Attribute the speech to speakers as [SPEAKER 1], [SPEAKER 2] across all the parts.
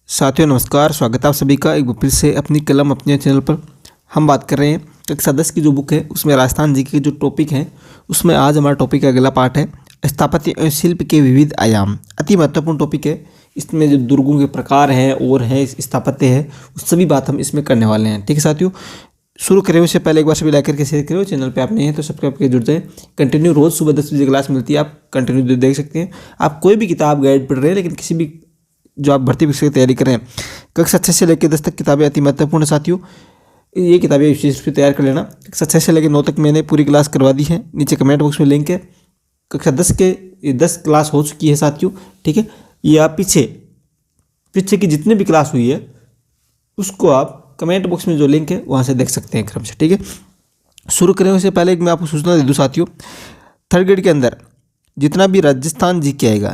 [SPEAKER 1] साथियों नमस्कार, स्वागत है आप सभी का एक बार फिर से अपनी कलम अपने चैनल पर। हम बात कर रहे हैं कक्षा 10 की जो बुक है उसमें राजस्थान जी के जो टॉपिक हैं उसमें आज हमारा टॉपिक का अगला पार्ट है स्थापत्य एवं शिल्प के विविध आयाम। अति महत्वपूर्ण टॉपिक है। इसमें जो दुर्गों के प्रकार हैं और है स्थापत्य है उस सभी बात हम इसमें करने वाले हैं। ठीक है साथियों, शुरू करें उससे पहले एक बार सभी लाइक करके शेयर करो। चैनल पे आप नहीं हैं तो सब्सक्राइब करके जुड़ जाए। कंटिन्यू रोज़ सुबह 10 बजे क्लास मिलती है, आप कंटिन्यू देख सकते हैं। आप कोई भी किताब गाइड पढ़ रहे हैं लेकिन किसी भी जो आप भर्ती परीक्षा की तैयारी करें कक्षा 6 से लेकर 10 तक किताबें अति महत्वपूर्ण साथियों। ये किताबें विशेष रूप से तैयार कर लेना। कक्षा 6 से लेकर 9 तक मैंने पूरी क्लास करवा दी है, नीचे कमेंट बॉक्स में लिंक है। कक्षा 10 के 10 क्लास हो चुकी है साथियों। ठीक है, ये आप पीछे की जितनी भी क्लास हुई है उसको आप कमेंट बॉक्स में जो लिंक है वहाँ से देख सकते हैं क्रम से। ठीक है, शुरू करें उससे पहले मैं आपको सूचना दे दूँ साथियों, थर्ड ग्रेड के अंदर जितना भी राजस्थान जीके आएगा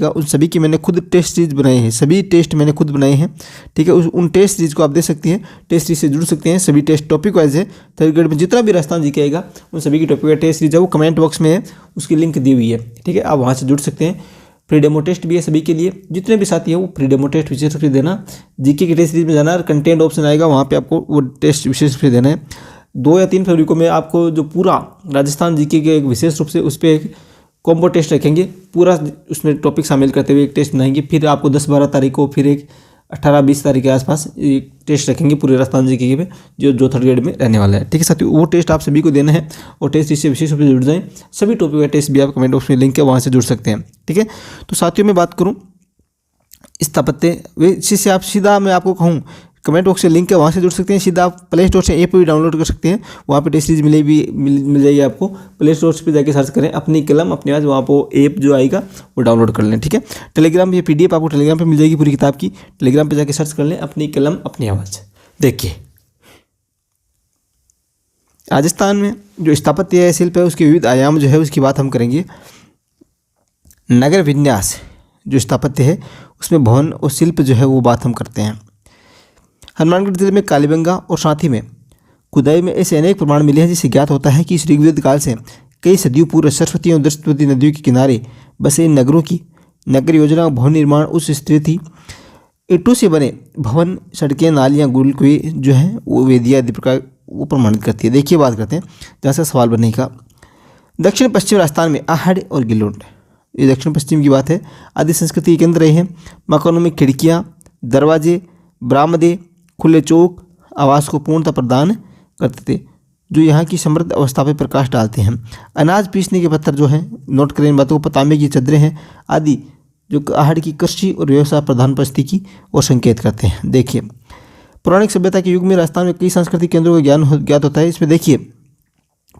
[SPEAKER 1] उन सभी की मैंने खुद टेस्ट सीरीज बनाए हैं। सभी टेस्ट मैंने खुद बनाए हैं। ठीक है, उन टेस्ट सीरीज को आप देख सकते हैं, टेस्ट सीरीज से जुड़ सकते हैं। सभी टेस्ट टॉपिक वाइज है। थर्ड ग्रेड में जितना भी राजस्थान जीके आएगा उन सभी की टॉपिक का टेस्ट सीरीज है, वो कमेंट बॉक्स में है, उसकी लिंक दी हुई है। ठीक है, आप वहाँ से जुड़ सकते हैं। फ्री डेमो टेस्ट भी है सभी के लिए। जितने भी साथी हैं वो फ्री डेमो टेस्ट विशेष रूप से देना। जीके की टेस्ट सीरीज में जाना, कंटेंट ऑप्शन आएगा वहाँ पे आपको वो टेस्ट विशेष रूप से देना है। 2 या 3 फरवरी को मैं आपको जो पूरा राजस्थान जीके के एक विशेष रूप से उस पर एक कॉम्बो टेस्ट रखेंगे, पूरा उसमें टॉपिक शामिल करते हुए एक टेस्ट बनाएंगे। फिर आपको 10-12 तारीख को फिर एक 18-20 तारीख के आसपास एक टेस्ट रखेंगे पूरे राजस्थान जीके पे जो थर्ड ग्रेड में रहने वाला है। ठीक है साथियों, वो टेस्ट आप सभी को देना है और टेस्ट इससे विशेष रूप से जुड़ जाएँ। सभी टॉपिक का टेस्ट भी आप कमेंट बॉक्स में लिंक है, वहाँ से जुड़ सकते हैं। ठीक है, तो साथियों मैं बात करूँ स्थापत्य से आप सीधा मैं आपको कहूँ कमेंट बॉक्स से लिंक है, वहाँ से जुड़ सकते हैं। सीधा आप प्ले स्टोर से ऐप भी डाउनलोड कर सकते हैं, वहाँ पे टेस्ट सीरीज मिल जाएगी आपको। प्ले स्टोर पे जाके सर्च करें अपनी कलम अपनी आवाज़, वहाँ पर ऐप जो आएगा वो डाउनलोड कर लें। ठीक है, टेलीग्राम ये PDF आपको टेलीग्राम पे मिल जाएगी पूरी किताब की। टेलीग्राम पे जाके सर्च कर लें अपनी कलम अपनी आवाज़। देखिए राजस्थान में जो स्थापत्य है शिल्प है उसके विविध आयाम जो है उसकी बात हम करेंगे। नगर विन्यास जो स्थापत्य है उसमें भवन और शिल्प जो है वो बात हम करते हैं। हनुमानगढ़ जिले में कालीबंगा और साथ ही में खुदाई में ऐसे अनेक प्रमाण मिले हैं जिससे ज्ञात होता है कि इस ऋग्वेद काल से कई सदियों पूर्व सरस्वती और दृष्टवती नदियों के किनारे बसे इन नगरों की नगर योजना और भवन निर्माण उस स्थिर थी। ईंटों से बने भवन, सड़कें, नालियाँ, गुल कुएं जो हैं वो वेदियाँ आदि प्रकार वो प्रमाणित करती है। देखिए बात करते हैं जहाँ से सवाल बनने का। दक्षिण पश्चिम राजस्थान में आहड़ और गिलोट, ये दक्षिण पश्चिम की बात है, आदि संस्कृति के केंद्र रहे हैं। मकानों में खिड़कियाँ, दरवाजे, बरामदे, खुले चौक आवास को पूर्णता प्रदान करते थे जो यहाँ की समृद्ध अवस्था पर प्रकाश डालते हैं। अनाज पीसने के पत्थर जो हैं, नोट करें इन बातों को, तांबे की चद्दरें हैं आदि जो आहड़ की कृषि और व्यवसाय प्रधान परिस्थिति की और संकेत करते हैं। देखिए पौराणिक सभ्यता के युग में राजस्थान में कई सांस्कृतिक केंद्रों का ज्ञात होता है। इसमें देखिए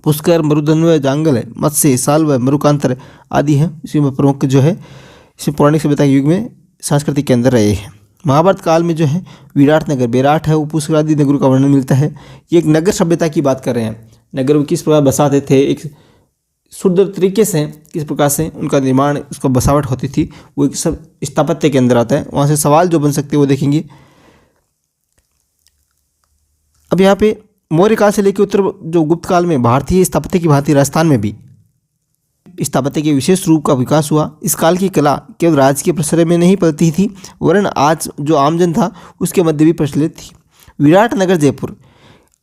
[SPEAKER 1] पुष्कर, मरुधन्व, जांगल, मत्स्य, साल्व, मरुकांतर आदि हैं। इसमें प्रमुख जो है इसमें पौराणिक सभ्यता के युग में सांस्कृतिक केंद्र रहे हैं। महाभारत काल में जो है विराट नगर, बेराट है, वो पुष्कर आदि नगरों का वर्णन मिलता है। ये एक नगर सभ्यता की बात कर रहे हैं। नगर वो किस प्रकार बसाते थे, एक सुंदर तरीके से किस प्रकार से उनका निर्माण उसका बसावट होती थी, वो एक सब स्थापत्य के अंदर आता है। वहाँ से सवाल जो बन सकते हैं वो देखेंगे। अब यहाँ पे मौर्य काल से लेकर उत्तर जो गुप्त काल में भारतीय स्थापत्य की भांति राजस्थान में भी स्थापत्य के विशेष रूप का विकास हुआ। इस काल की कला केवल राजकीय प्रसरे में नहीं पलती थी वरन आज जो आमजन था उसके मध्य भी प्रचलित थी। विराट नगर जयपुर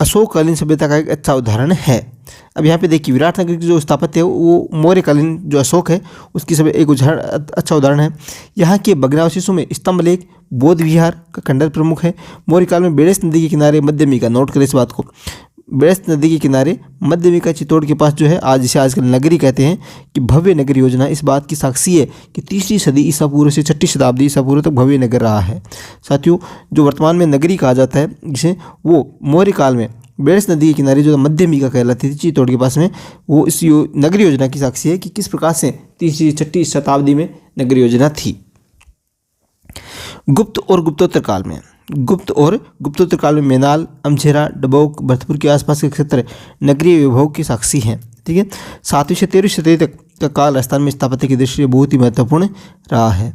[SPEAKER 1] अशोककालीन सभ्यता का एक अच्छा उदाहरण है। अब यहाँ पे देखिए विराट नगर की जो स्थापत्य है वो मौर्यकालीन जो अशोक है उसकी सब एक अच्छा उदाहरण है। यहाँ के भग्नावशेषों में स्तंभ लेख, बौद्ध विहार का खंडर प्रमुख है। मौर्य काल में बेड़स नदी के किनारे मध्यमिका, नोट करें इस बात को, बेड़स नदी के किनारे मध्यमिका चित्तौड़ के पास जो है आज जिसे आजकल नगरी कहते हैं कि भव्य नगर योजना इस बात की साक्षी है कि 3री सदी ईसा पूर्व से 6ठी शताब्दी ईसा पूर्व तक भव्य नगर रहा है। साथियों जो वर्तमान में नगरी कहा जाता है जिसे वो मौर्य काल में बेड़स नदी के किनारे जो मध्यमिका कहलाती थी चित्तौड़ के पास में, वो इस नगरी योजना की साक्षी है कि किस प्रकार से 3री-6ठी शताब्दी में नगरी योजना थी। गुप्त और गुप्तोत्तर काल में गुप्तोत्तर काल में मेनाल, अमझेरा, डबोक, भरतपुर के आसपास के क्षेत्र नगरीय विभोग की साक्षी हैं। ठीक है, 7वीं से 13वीं सदी तक का काल राजस्थान में स्थापत्य की दृष्टि से बहुत ही महत्वपूर्ण रहा है।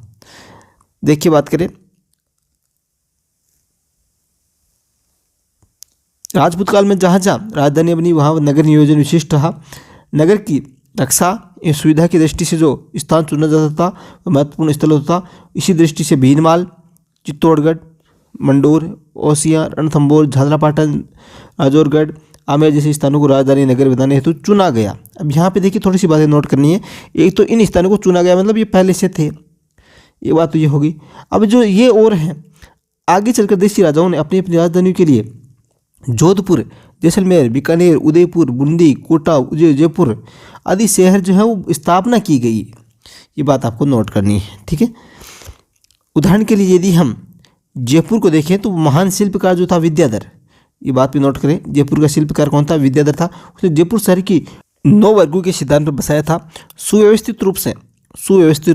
[SPEAKER 1] देखिए बात करें राजपूत काल में जहाँ जहाँ राजधानी बनी वहाँ नगर नियोजन विशिष्ट रहा। नगर की रक्षा इस सुविधा की दृष्टि से जो स्थान चुना जाता था वह महत्वपूर्ण स्थल होता था। इसी दृष्टि से भीनमाल, चित्तौड़गढ़, मंडोर, ओसियां, रणथंभौर, झालरापाटन, राजौरगढ़, आमेर जैसे स्थानों को राजधानी नगर बनाने हेतु चुना गया। अब यहाँ पे देखिए थोड़ी सी बातें नोट करनी है। एक तो इन स्थानों को चुना गया मतलब ये पहले से थे, ये बात तो ये होगी। अब जो ये और हैं, आगे चलकर देशी राजाओं ने अपनी अपनी राजधानियों के लिए जोधपुर, जैसलमेर, बीकानेर, उदयपुर, बूंदी, कोटा, जयपुर आदि शहर जो है वो स्थापना की गई। ये बात आपको नोट करनी है, ठीक है। उदाहरण के लिए यदि हम जयपुर को देखें तो महान शिल्पकार जो था विद्याधर, ये बात भी नोट करें, जयपुर का शिल्पकार कौन था? विद्याधर था। उसने जयपुर शहर की 9 वर्गों के सिद्धांत पर बसाया था। सुव्यवस्थित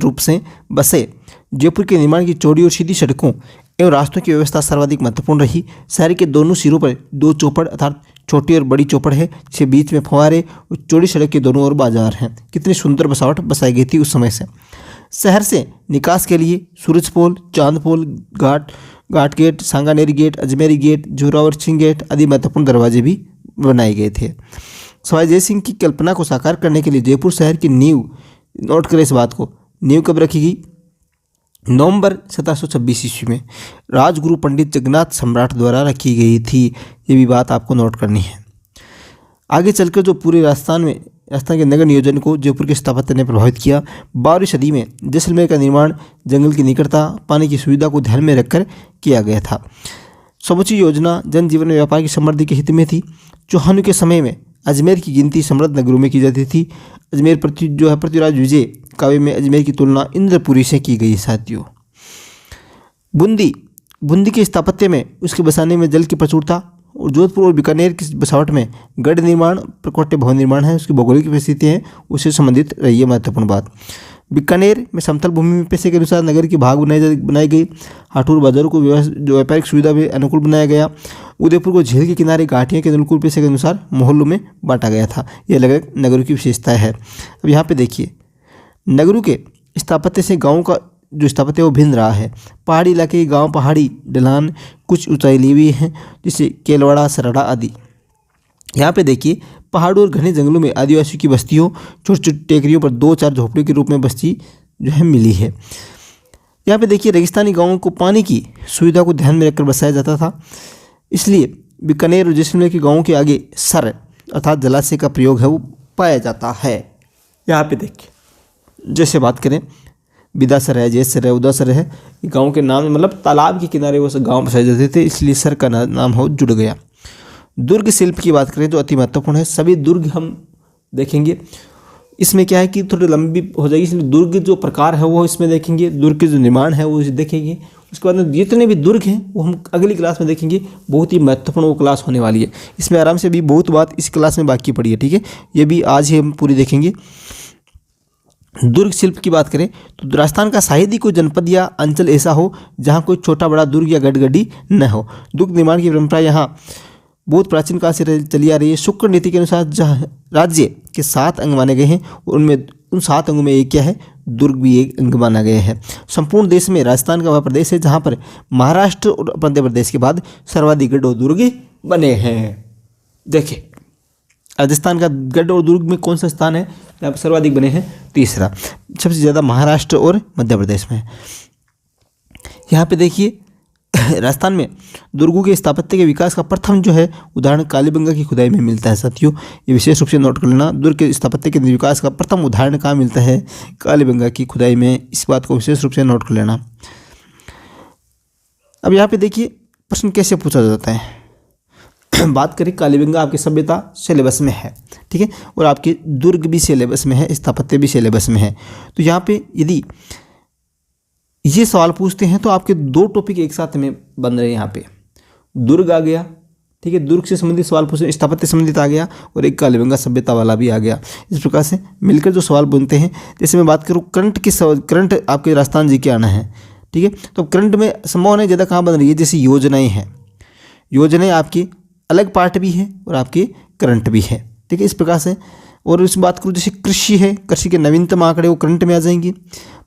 [SPEAKER 1] रूप से बसे जयपुर के निर्माण की चौड़ी और सीधी सड़कों एवं रास्तों की व्यवस्था सर्वाधिक महत्वपूर्ण रही। शहर के दोनों सिरों पर 2 चौपड़ अर्थात छोटी और बड़ी चौपड़ है, जिसके बीच में फव्वारे और चौड़ी सड़क के दोनों ओर बाजार हैं। कितनी सुंदर बसावट बसाई गई थी उस समय से। शहर से निकास के लिए Surajpol, Chandpol, Ghat gate, Sanganeri gate, Ajmeri gate, Zorawar Singh gate आदि महत्वपूर्ण दरवाजे भी बनाए गए थे। सवाई जय सिंह की कल्पना को साकार करने के लिए जयपुर शहर की नींव, नोट करें इस बात को, नींव कब रखी गई? नवंबर 1726 ईस्वी में राजगुरु पंडित जगन्नाथ सम्राट द्वारा रखी गई थी। ये भी बात आपको नोट करनी है। आगे चलकर जो पूरे राजस्थान के नगर नियोजन को जयपुर के स्थापत्य ने प्रभावित किया। 12वीं सदी में जैसलमेर का निर्माण जंगल की निकटता, पानी की सुविधा को ध्यान में रखकर किया गया था। समूची योजना जनजीवन में व्यापार की समृद्धि के हित में थी। चौहानों के समय में अजमेर की गिनती समृद्ध नगरों में की जाती थी। अजमेर पृथ्वीराज विजय काव्य में अजमेर की तुलना इंद्रपुरी से की गई। साथियों, बूंदी के स्थापत्य में उसके बसाने में जल की प्रचुरता और जोधपुर और बीकानेर की बसावट में गढ़ निर्माण, प्रकोष्ठ भवन निर्माण है, उसकी भौगोलिक परिस्थिति है, उससे संबंधित रही है महत्वपूर्ण बात। बीकानेर में समतल भूमि में पैसे के अनुसार नगर की भाग बनाई गई। हाटूर बाजारों को जो व्यापारिक सुविधा भी अनुकूल बनाया गया। उदयपुर को झील के किनारे घाटियों के अनुकूल पैसे के अनुसार मोहल्लों में बांटा गया था। यह अलग अलग नगरों की विशेषता है। अब यहाँ पे देखिए, नगरों के स्थापत्य से गाँव का जो स्थापत्य वो भिन्न रहा है। पहाड़ी इलाके के गाँव पहाड़ी ढलान, कुछ ऊंचाई ली हुई हैं, जैसे केलवाड़ा, सराड़ा आदि। यहाँ पे देखिए, पहाड़ों और घने जंगलों में आदिवासियों की बस्तियों, छोटी छोटी टेकरियों पर 2-4 झोपड़ियों के रूप में बस्ती जो है मिली है। यहाँ पे देखिए, रेगिस्तानी गांवों को पानी की सुविधा को ध्यान में रखकर बसाया जाता था। इसलिए बीकानेर और जैसलमेर के गांवों के आगे सर अर्थात जलाशय का प्रयोग है वो पाया जाता है। यहाँ पे देखिए, जैसे बात करें बिदासर है, जैसर है, उदासर है, ये गाँव के नाम मतलब तालाब के किनारे वो गाँव बसाए जाते थे, इसलिए सर का नाम हो जुड़ गया। दुर्ग शिल्प की बात करें तो अति महत्वपूर्ण है। सभी दुर्ग हम देखेंगे। इसमें क्या है कि थोड़ी लंबी हो जाएगी, इसलिए दुर्ग जो प्रकार है वो इसमें देखेंगे, दुर्ग के जो निर्माण है वो देखेंगे। उसके बाद में जितने भी दुर्ग हैं वो हम अगली क्लास में देखेंगे। बहुत ही महत्वपूर्ण वो क्लास होने वाली है। इसमें आराम से भी बहुत बात इस क्लास में बाकी पड़ी है, ठीक है। ये भी आज ही हम पूरी देखेंगे। दुर्ग शिल्प की बात करें तो राजस्थान का शायद कोई जनपद या अंचल ऐसा हो जहाँ कोई छोटा बड़ा दुर्ग या गढ़गढ़ी न हो। दुर्ग निर्माण की परंपरा यहाँ बहुत प्राचीन काल से चली आ रही है। शुक्र नीति के अनुसार जहाँ राज्य के 7 अंग माने गए हैं, उनमें उन 7 अंगों में एक क्या है, दुर्ग भी एक अंग माना गया है। संपूर्ण देश में राजस्थान का वह प्रदेश है जहाँ पर महाराष्ट्र और मध्य प्रदेश के बाद सर्वाधिक गढ़ और दुर्ग बने हैं। देखिए, राजस्थान का गढ़ और दुर्ग में कौन सा स्थान है जहाँ पर सर्वाधिक बने हैं? तीसरा। सबसे ज़्यादा महाराष्ट्र और मध्य प्रदेश में। यहाँ पे देखिए, राजस्थान में दुर्गों के स्थापत्य के विकास का प्रथम जो है उदाहरण कालीबंगा की खुदाई में मिलता है। साथियों, ये विशेष रूप से नोट कर लेना। दुर्ग के स्थापत्य के विकास का प्रथम उदाहरण कहाँ मिलता है? कालीबंगा की खुदाई में। इस बात को विशेष रूप से नोट कर लेना। अब यहाँ पे देखिए, प्रश्न कैसे पूछा जाता है। बात करें, कालीबंगा आपकी सभ्यता सिलेबस में है, ठीक है, और आपके दुर्ग भी सिलेबस में है, स्थापत्य भी सिलेबस में है। तो यहाँ पे यदि ये सवाल पूछते हैं तो आपके 2 टॉपिक एक साथ में बन रहे हैं। यहाँ पे दुर्ग आ गया, ठीक है, दुर्ग से संबंधित सवाल पूछे, स्थापत्य संबंधित आ गया, और एक कालीबंगा सभ्यता वाला भी आ गया। इस प्रकार से मिलकर जो सवाल बनते हैं। जैसे मैं बात करूँ करंट आपके राजस्थान जी के आना है, ठीक है, तो करंट में संभावना ज़्यादा कहाँ बन रही है? जैसे योजनाएँ हैं, योजनाएँ आपकी अलग पार्ट भी है और आपके करंट भी है, ठीक है, इस प्रकार से। और इस बात करूँ जैसे कृषि है, कृषि के नवीनतम आंकड़े वो करंट में आ जाएंगे,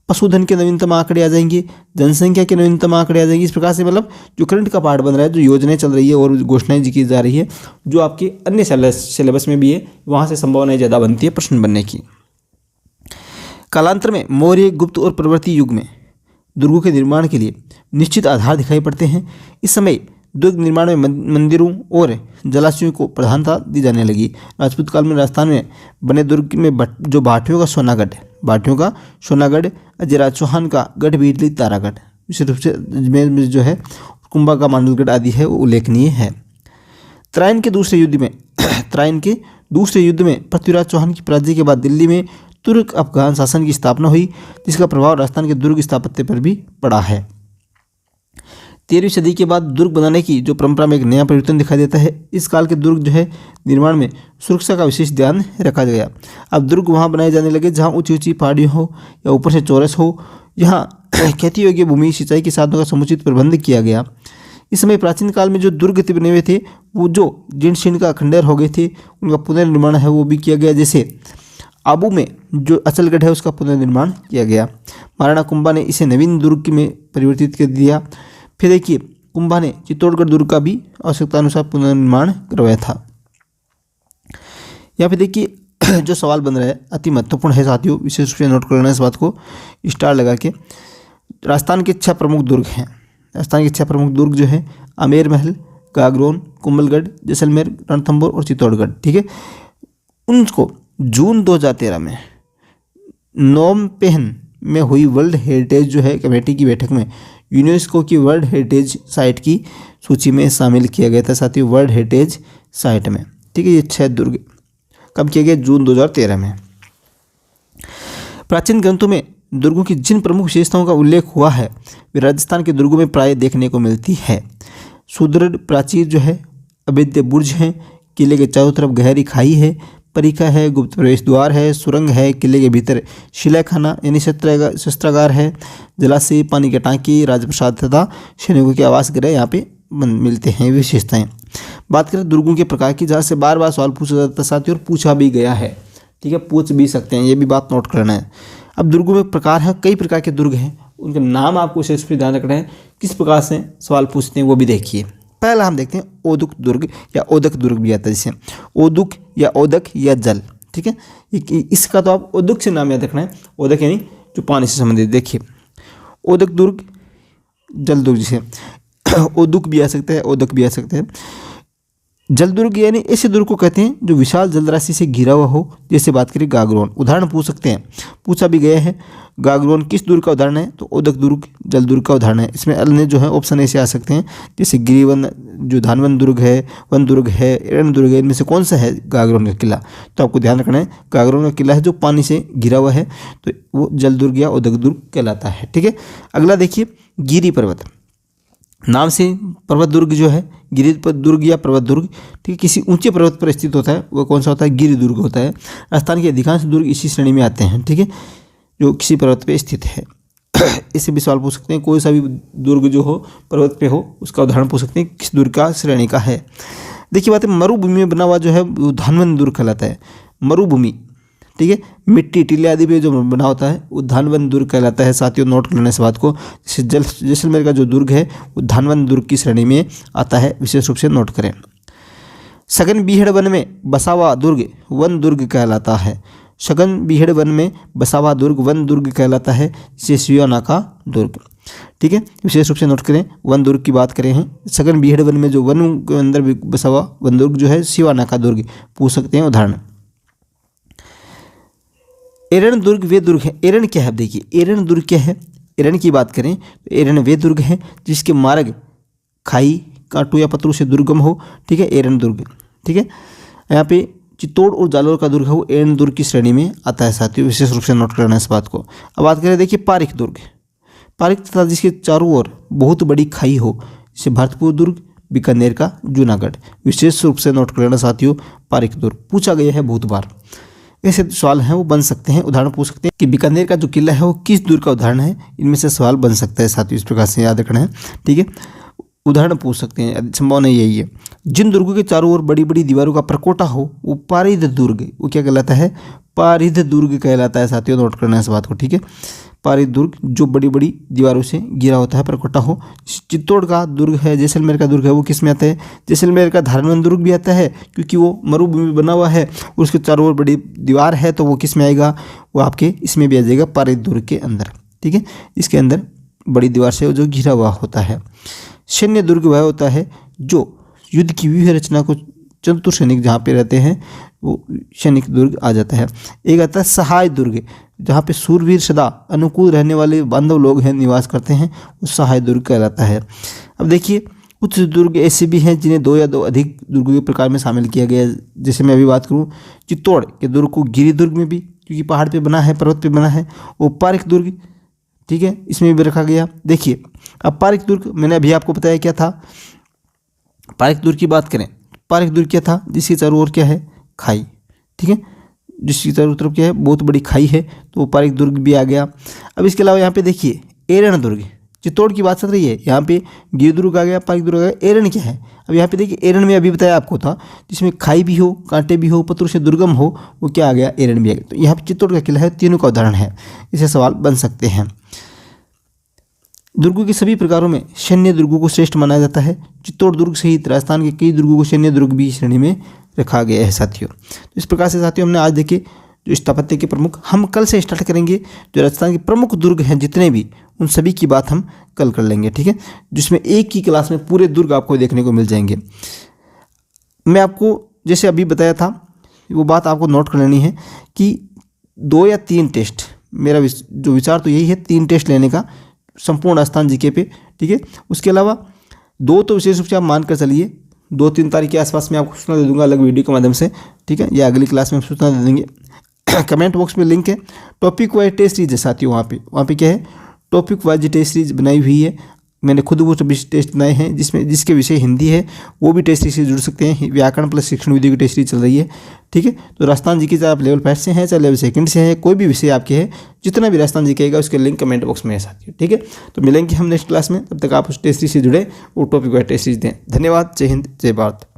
[SPEAKER 1] पशुधन के नवीनतम आंकड़े आ जाएंगे, जनसंख्या के नवीनतम आंकड़े आ जाएंगे। इस प्रकार से मतलब जो करंट का पार्ट बन रहा है, जो योजनाएं चल रही है और घोषणाएं की जा रही है, जो आपके अन्य सिलेबस में भी है, वहाँ से संभावनाएं ज़्यादा बनती है प्रश्न बनने की। कालांतर में मौर्य, गुप्त और परवर्ती युग में दुर्गों के निर्माण के लिए निश्चित आधार दिखाई पड़ते हैं। इस समय दुर्ग निर्माण में मंदिरों और जलाशयों को प्रधानता दी जाने लगी। राजपूत काल में राजस्थान में बने दुर्ग में जो भाटियों का सोनागढ़, अजयराज चौहान का गढ़ बीटली तारागढ़, विशेष रूप से में जो है कुंभा का मांडलगढ़ आदि है वो उल्लेखनीय है। त्रायन के दूसरे युद्ध में पृथ्वीराज चौहान की पराजय के बाद दिल्ली में तुर्क अफगान शासन की स्थापना हुई, जिसका प्रभाव राजस्थान के दुर्ग स्थापत्य पर भी पड़ा है। 13वीं सदी के बाद दुर्ग बनाने की जो परंपरा में एक नया परिवर्तन दिखाई देता है। इस काल के दुर्ग जो है निर्माण में सुरक्षा का विशेष ध्यान रखा गया। अब दुर्ग वहाँ बनाए जाने लगे जहाँ ऊंची ऊंची पहाड़ियाँ हो या ऊपर से चौरस हो। यहाँ खेती योग्य भूमि, सिंचाई के साधनों का समुचित प्रबंध किया गया। इस समय प्राचीन काल में जो दुर्ग बने हुए थे वो जो जीर्ण शीर्ण का खंडहर हो गए थे, उनका पुनर्निर्माण है वो भी किया गया। जैसे आबू में जो अचलगढ़ है उसका पुनर्निर्माण किया गया। महाराणा कुंभा ने इसे नवीन दुर्ग में परिवर्तित कर दिया। फिर देखिए कुंभा ने चित्तौड़गढ़ दुर्ग का भी आवश्यकता अनुसार पुनर्निर्माण करवाया था। यहाँ पे देखिए जो सवाल बन रहा है अति महत्वपूर्ण है साथियों, विशेष रूप से नोट कर लेना इस बात को स्टार लगा के। राजस्थान के 6 प्रमुख दुर्ग हैं। राजस्थान के 6 प्रमुख दुर्ग जो है आमेर महल, गागरोन, कुंभलगढ़, जैसलमेर, रणथंभौर और चित्तौड़गढ़, ठीक है। उनको जून 2013 में नोमपेन में हुई वर्ल्ड हेरिटेज जो है कमेटी की बैठक में यूनेस्को की वर्ल्ड हेरिटेज साइट की सूची में शामिल किया गया था साथियों, वर्ल्ड हेरिटेज साइट में, ठीक है। ये 6 दुर्ग कब किए गए? जून 2013 में। प्राचीन ग्रंथों में दुर्गों की जिन प्रमुख विशेषताओं का उल्लेख हुआ है वे राजस्थान के दुर्गों में प्राय देखने को मिलती है। सुदृढ़ प्राचीर जो है, अभेद्य बुर्ज हैं, किले के चारों तरफ गहरी खाई है, परिखा है, गुप्त प्रवेश द्वार है, सुरंग है, किले के भीतर शिलाखाना यानी शस्त्रागार है, जलाशय, पानी के टांकी, राजप्रसाद तथा सैनिकों के आवास गृह यहाँ पे मिलते हैं विशेषताएं। बात करें दुर्गों के प्रकार की, जहाँ से बार बार सवाल पूछा जाता है साथियों और पूछा भी गया है, ठीक है, पूछ भी सकते हैं, ये भी बात नोट करना है। अब दुर्गों में प्रकार है, कई प्रकार के दुर्ग हैं, उनके नाम आपको विशेष रूप से ध्यान रखना है, किस प्रकार से सवाल पूछते हैं वो भी देखिए। पहला हम देखते हैं ओदुक दुर्ग या ओदक दुर्ग भी आता है, जैसे ओदुक या ओदक या जल, ठीक है। इसका तो आप ओदुक से नाम याद रखना है, ओदक यानी जो पानी से संबंधित। देखिए ओदक दुर्ग, जल दुर्ग, जिसे ओदुक भी आ सकता है, ओदक भी आ सकते हैं। जल दुर्ग यानी ऐसे दुर्ग को कहते हैं जो विशाल जलराशि से घिरा हुआ हो। जैसे बात करें गागरोन, उदाहरण पूछ सकते हैं, पूछा भी गया है। गागरोन किस दुर्ग का उदाहरण है? तो ओदक दुर्ग जल दुर्ग का उदाहरण है। इसमें अन्य जो है ऑप्शन ऐसे आ सकते हैं, जैसे गिरिवन जो धानवन दुर्ग है, वन दुर्ग है, एरन दुर्ग है, इनमें से कौन सा है गागरोन का किला? तो आपको ध्यान रखना है गागरोन का किला है जो पानी से घिरा हुआ है, तो वो जल दुर्ग या ओदक दुर्ग कहलाता है, ठीक है। अगला देखिए गिरी पर्वत, नाम से पर्वत दुर्ग जो है गिरि दुर्ग या पर्वत दुर्ग, ठीक है, किसी ऊंचे पर्वत पर स्थित होता है, वो कौन सा होता है? गिरि दुर्ग होता है। राजस्थान के अधिकांश दुर्ग इसी श्रेणी में आते हैं, ठीक है, जो किसी पर्वत पे स्थित है। इससे भी सवाल पूछ सकते हैं, कोई सा भी दुर्ग जो हो पर्वत पे हो उसका उदाहरण पूछ सकते हैं, किस दुर्ग का श्रेणी का है। देखिए बात है मरुभूमि में बना हुआ जो है वो धानवन दुर्ग कहलाता है। मरुभूमि, ठीक है, मिट्टी टीले आदि पे जो बना होता है वो धानवन दुर्ग कहलाता है। साथियों नोट कर लेना इस बात को। जैसलमेर का जो दुर्ग है वो धानवन दुर्ग की श्रेणी में आता है, विशेष रूप से नोट करें। सघन बीहड़ वन में बसा हुआ दुर्ग वन दुर्ग कहलाता है। सघन बीहड़ वन में बसा हुआ दुर्ग वन दुर्ग कहलाता है, जिसे सिवानाका दुर्ग, ठीक है, विशेष रूप से नोट करें। वन दुर्ग की बात करें हैं, सघन बीहड़ वन में जो वन के अंदर बसा हुआ वन दुर्ग जो है सिवानाका दुर्ग पूछ सकते हैं उदाहरण। एरन दुर्ग वे दुर्ग है। एरन क्या है? देखिए एरन दुर्ग क्या है? एरन की बात करें तो एरन वे दुर्ग है जिसके मार्ग खाई, कांटू या पत्थरों से दुर्गम हो, ठीक है, एरन दुर्ग, ठीक है। यहाँ पे चित्तौड़ और जालोर का दुर्ग है वो एरन दुर्ग की श्रेणी में आता है साथियों, विशेष रूप से नोट करना इस बात को। अब बात करें देखिए पारिक दुर्ग, पारिक तथा जिसके चारों ओर बहुत बड़ी खाई हो, जैसे भरतपुर दुर्ग, बीकानेर का जूनागढ़, विशेष रूप से नोट कर लेना साथियों। पारिक दुर्ग पूछा गया है बहुत बार, ऐसे सवाल हैं वो बन सकते हैं, उदाहरण पूछ सकते हैं कि बीकानेर का जो किला है वो किस दुर्ग का उदाहरण है। इनमें से सवाल बन सकता है साथियों, इस प्रकार से याद रखना है, ठीक है, उदाहरण पूछ सकते हैं। संभावना यही है। जिन दुर्गों के चारों ओर बड़ी बड़ी दीवारों का प्रकोटा हो वो पारिध दुर्ग, वो क्या कहलाता है? पारिध दुर्ग कहलाता है साथियों, नोट करना है इस बात को, ठीक है। पारित दुर्ग जो बड़ी बड़ी दीवारों से घिरा होता है, परकोटा हो। चित्तौड़ का दुर्ग है, जैसलमेर का दुर्ग है, वो किस में आता है? जैसलमेर का धारणवंत दुर्ग भी आता है क्योंकि वो मरुभूमि बना हुआ है और उसके चारों ओर बड़ी दीवार है, तो वो किस में आएगा? वो आपके इसमें भी आ जाएगा, पारित दुर्ग के अंदर। ठीक है, इसके अंदर बड़ी दीवार से जो घिरा हुआ होता है। सैन्य दुर्ग वह होता है जो युद्ध की व्यूह रचना को चतुर सैनिक जहाँ पे रहते हैं वो सैनिक दुर्ग आ जाता है। एक आता है सहाय दुर्ग, जहाँ पे सूरवीर सदा अनुकूल रहने वाले बांधव लोग हैं निवास करते हैं, वो सहाय दुर्ग कहलाता है। अब देखिए कुछ दुर्ग ऐसे भी हैं जिन्हें दो या दो अधिक दुर्गों के प्रकार में शामिल किया गया है। जैसे मैं अभी बात करूँ चित्तौड़ के दुर्ग को गिरि दुर्ग में भी, क्योंकि पहाड़ पे बना है, पर्वत पे बना है, वो पारिक दुर्ग, ठीक है, इसमें भी रखा गया। देखिए अब पारिक दुर्ग मैंने अभी आपको बताया क्या था। पारिक दुर्ग की बात करें, पारिक दुर्ग क्या था? जिसके चारों ओर क्या है? खाई। ठीक है, जिसकी चारों तरफ क्या है? बहुत बड़ी खाई है, तो वो पारिक दुर्ग भी आ गया। अब इसके अलावा यहाँ पे देखिए एरण दुर्ग, चित्तौड़ की बात चल रही है, यहाँ पे गिरि दुर्ग आ गया, पारिक दुर्ग आ गया। एरण क्या है? अब यहाँ पे देखिए एरण में अभी बताया आपको था, जिसमें खाई भी हो, कांटे भी हो, पत्थरों से दुर्गम हो, वो क्या आ गया? एरण भी आ गया। तो यहाँ पे चित्तौड़ का किला है, तीनों का उदाहरण है, इसे सवाल बन सकते हैं। दुर्गों के सभी प्रकारों में सैन्य दुर्गों को श्रेष्ठ माना जाता है। चित्तौड़ दुर्ग सहित राजस्थान के कई दुर्गों को सैन्य दुर्ग भी श्रेणी में रखा गया है साथियों। तो इस प्रकार से साथियों हमने आज देखे जो स्थापत्य के प्रमुख, हम कल से स्टार्ट करेंगे जो राजस्थान के प्रमुख दुर्ग हैं जितने भी, उन सभी की बात हम कल कर लेंगे। ठीक है, जिसमें एक ही क्लास में पूरे दुर्ग आपको देखने को मिल जाएंगे। मैं आपको जैसे अभी बताया था वो बात आपको नोट कर लेनी है कि 2 या 3 टेस्ट, मेरा जो विचार तो यही है, 3 टेस्ट लेने का संपूर्ण राजस्थान जीके पे। ठीक है, उसके अलावा 2 तो विशेष रूप से आप मान कर चलिए, 2-3 तारीख के आसपास में आपको सूचना दे दूंगा अलग वीडियो के माध्यम से। ठीक है, या अगली क्लास में सूचना दे देंगे। कमेंट बॉक्स में लिंक है, टॉपिक वाइज टेस्ट सीरीज है साथियों। वहाँ पे क्या है? टॉपिक वाइज टेस्ट सीरीज बनाई हुई है, मैंने खुद वो सभी टेस्ट बनाए हैं, जिसके विषय हिंदी है वो भी टेस्ट सीरीज से जुड़ सकते हैं। व्याकरण प्लस शिक्षण विधि की टेस्ट सीरीज चल रही है। ठीक है, तो राजस्थान जीके चाहे आप लेवल 5 से हैं चाहे लेवल 2 से हैं, कोई भी विषय आपके है, जितना भी राजस्थान जीके आएगा उसके लिंक कमेंट बॉक्स में है साथियों। ठीक है, तो मिलेंगे हम नेक्स्ट क्लास में, तब तक आप उस टेस्ट सीरीज से जुड़े वो टॉपिक वाइज टेस्ट सीरीज दें। धन्यवाद, जय हिंद, जय भारत।